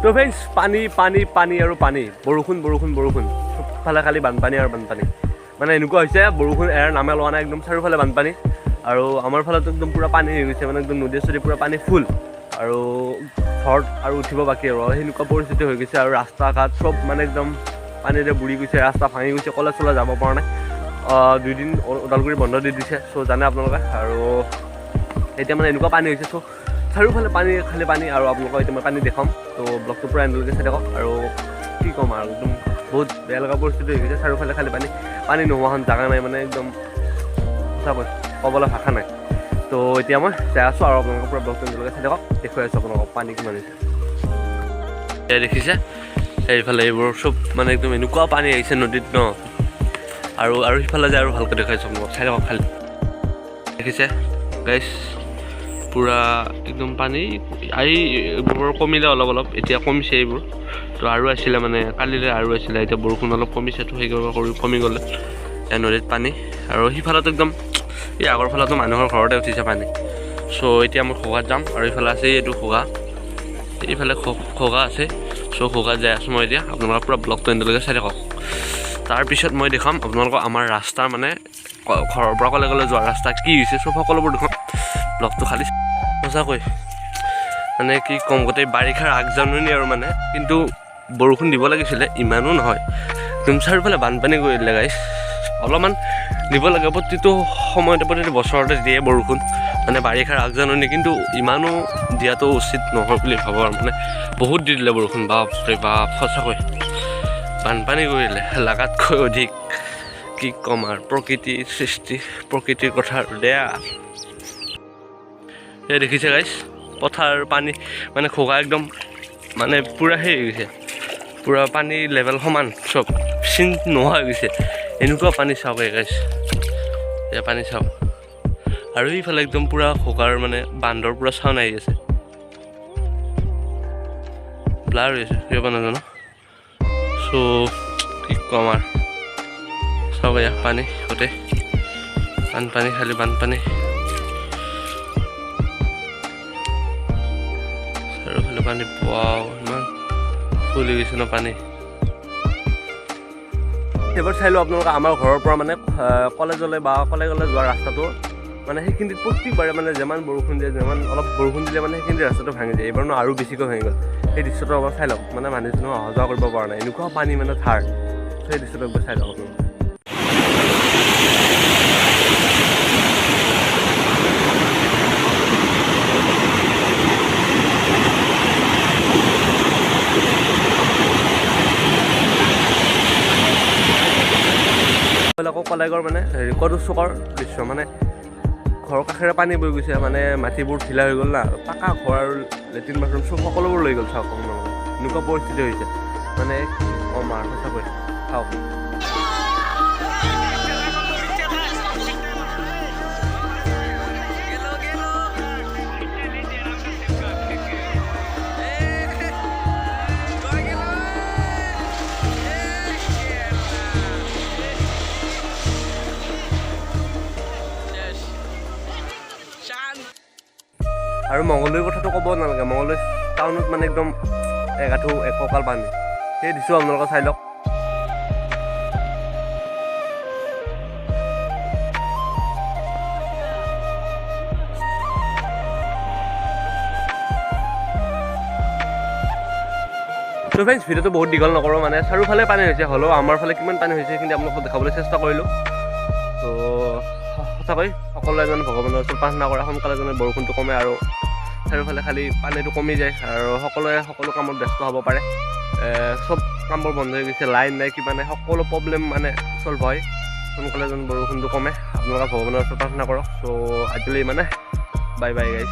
তো ফ্ৰেণ্ডছ পানী পানী পানী আৰু পানী বৰষুণ বৰষুণ বৰষুণ চবফালে খালি বানপানী আৰু বানপানী মানে এনেকুৱা হৈছে বৰষুণ এৰাৰ নামে লোৱা নাই একদম চাৰিওফালে বানপানী আৰু আমাৰ ফালেতো একদম পূৰা পানী হৈ গৈছে মানে একদম নদী চদী পূৰা পানী ফুল আৰু ঘৰত আৰু উঠিব বাকী আৰু সেনেকুৱা পৰিস্থিতি হৈ গৈছে আৰু ৰাস্তা ঘাট চব মানে একদম পানীৰে বুৰি গৈছে ৰাস্তা ভাঙি গৈছে কলেজ চলেজ যাব পৰা নাই 2 দিন ওদালগুৰি বন্ধ দি দিছে চ' জানে আপোনালোকে আৰু এতিয়া মানে এনেকুৱা পানী হৈছে চ' চাৰিওফালে পানী খালি পানী আৰু আপোনালোকক এতিয়া মই পানী দেখাম তো ব্লগটো পূৰা এণ্ডলৈকে চাই থাকক আৰু কি ক'ম আৰু একদম বহুত বেয়া লগা পৰিস্থিতি হৈ গৈছে চাৰিওফালে খালি পানী পানী নোহোৱাখন জাগা নাই মানে একদম সঁচাকৈ ক'বলৈ ভাষা নাই তো এতিয়া মই যাই আছোঁ আৰু আপোনালোকৰ পূৰা ব্লগটো এণ্ডলৈকে চাই থাকক দেখুৱাই আছোঁ আপোনালোকক পানী কিমান হৈছে এতিয়া দেখিছে এইফালে এইবোৰ চব মানে একদম এনেকুৱা পানী আহিছে নদীত ন আৰু সিফালে যায় আৰু ভালকৈ দেখাইছোঁ আপোনালোকক চাই থাকক খালি দেখিছে গাইছ পূৰা একদম পানী এইবোৰ কমিলে অলপ অলপ এতিয়া কমিছে এইবোৰ তো আৰু আছিলে মানে কালিলৈ আৰু আছিলে এতিয়া বৰষুণ অলপ কমিছে তো সেইকাৰণে কমি গ'লে এতিয়া নদীত পানী আৰু সিফালেতো একদম এই আগৰ ফালেতো মানুহৰ ঘৰতে উঠিছে পানী চ' এতিয়া মই খোগাত যাম আৰু এইফালে আছে এইটো খোগা এইফালে খোগা আছে চ' খোগাত যাই আছোঁ মই এতিয়া আপোনালোকৰ পূৰা ব্লগটো এণ্ডলৈকে চাই থাকক তাৰপিছত মই দেখাম আপোনালোকক আমাৰ ৰাস্তাৰ মানে ঘৰৰ পৰা কলেজলৈ যোৱা ৰাস্তা কি হৈছে চব সকলোবোৰ দেখাম ব্লগটো খালি সঁচাকৈ মানে কি ক'ম গোটেই বাৰিষাৰ আগজাননী আৰু মানে কিন্তু বৰষুণ দিব লাগিছিলে ইমানো নহয় একদম চাৰিওফালে বানপানী কৰি দিলে গাইছ অলপমান দিব লাগে প্ৰতিটো সময়তে প্ৰতিটো বছৰতে দিয়ে বৰষুণ মানে বাৰিষাৰ আগজাননী কিন্তু ইমানো দিয়াটো উচিত নহয় বুলি ভাবোঁ আৰু মানে বহুত দি দিলে বৰষুণ বাপৰে বাপ সঁচাকৈ বানপানী কৰি দিলে লাগাতকৈ অধিক কি ক'ম আৰু প্ৰকৃতিৰ সৃষ্টি প্ৰকৃতিৰ কথা দেয়া এই দেখিছে গাইছ পথাৰ পানী মানে খোগা একদম মানে পূৰা হেৰি হৈ গৈছে পূৰা পানী লেভেল সমান চব চিন নোহোৱা হৈ গৈছে এনেকুৱা পানী চাওক গাইছ এয়া পানী চাওক আৰু এইফালে একদম পূৰা খোগাৰ মানে বান্ধৰ পূৰা চাউন আহি আছে ব্লাৰ হৈ আছে কিয় নাজানো চ' কি ক'ম আৰু চাওক এয়া পানী গোটেই বানপানী খালি বানপানী চাৰিওফালে পানী পোৱাও ইমান ফুলি গৈছে ন পানী এবাৰ চাই লওঁ আপোনালোকে আমাৰ ঘৰৰ পৰা মানে কলেজলৈ যোৱা ৰাস্তাটো মানে সেইখিনিত প্ৰত্যেকবাৰে মানে যিমান বৰষুণ দিয়ে যিমান অলপ বৰষুণ দিলে মানে সেইখিনি ৰাস্তাটো ভাঙি যায় এইবাৰ আৰু বেছিকৈ ভাঙি গ'ল সেই দৃশ্যটো এবাৰ চাই লওক মানে মানুহজনো অহা যোৱা কৰিব পৰা নাই এনেকুৱা পানী মানে ধাৰ সেই দৃশ্যটো একবাৰ চাই লওক আপোনালোকে আকৌ কলেজৰ মানে ৰেকৰ্ড চকৰ দৃশ্য মানে ঘৰৰ কাষেৰে পানী বৈ গৈছে মানে মাটিবোৰ ঢিলা হৈ গ'ল না পাকা ঘৰ আৰু লেট্ৰিন বাথৰুম চব সকলোবোৰ লৈ গ'ল চাওক আপোনালোকে এনেকুৱা পৰিস্থিতি হৈছে মানে ক'ম আৰু সঁচাকৈ চাওক আৰু মংগলদৈৰ কথাটো ক'ব নালাগে মংগলদৈ টাউনত মানে একদম একাঠু এককাল পানী সেই দিছোঁ আপোনালোকে চাই লওক তো ফ্ৰেণ্ডছ ভিডিঅ'টো বহুত দীঘল নকৰোঁ মানে চাৰিওফালে পানী হৈছে হ'লেও আমাৰ ফালে কিমান পানী হৈছে সেইখিনি আপোনালোকক দেখাবলৈ চেষ্টা কৰিলোঁ তো সঁচাকৈ সকলোৱে যেন ভগৱানৰ ওচৰত প্ৰাৰ্থনা কৰে সোনকালে যেনে বৰষুণটো কমে আৰু চাৰিওফালে খালি পানীটো কমি যায় আৰু সকলোৱে সকলো কামত ব্যস্ত হ'ব পাৰে চব কামবোৰ বন্ধ হৈ গৈছে লাইন নাই কিবা নাই সকলো প্ৰব্লেম মানে চল্ভ হয় সোনকালে যেন বৰষুণটো কমে আপোনালোকে ভগৱানৰ ওচৰত প্ৰাৰ্থনা কৰক চ' আজিলৈ মানে বাই বাই গাইছ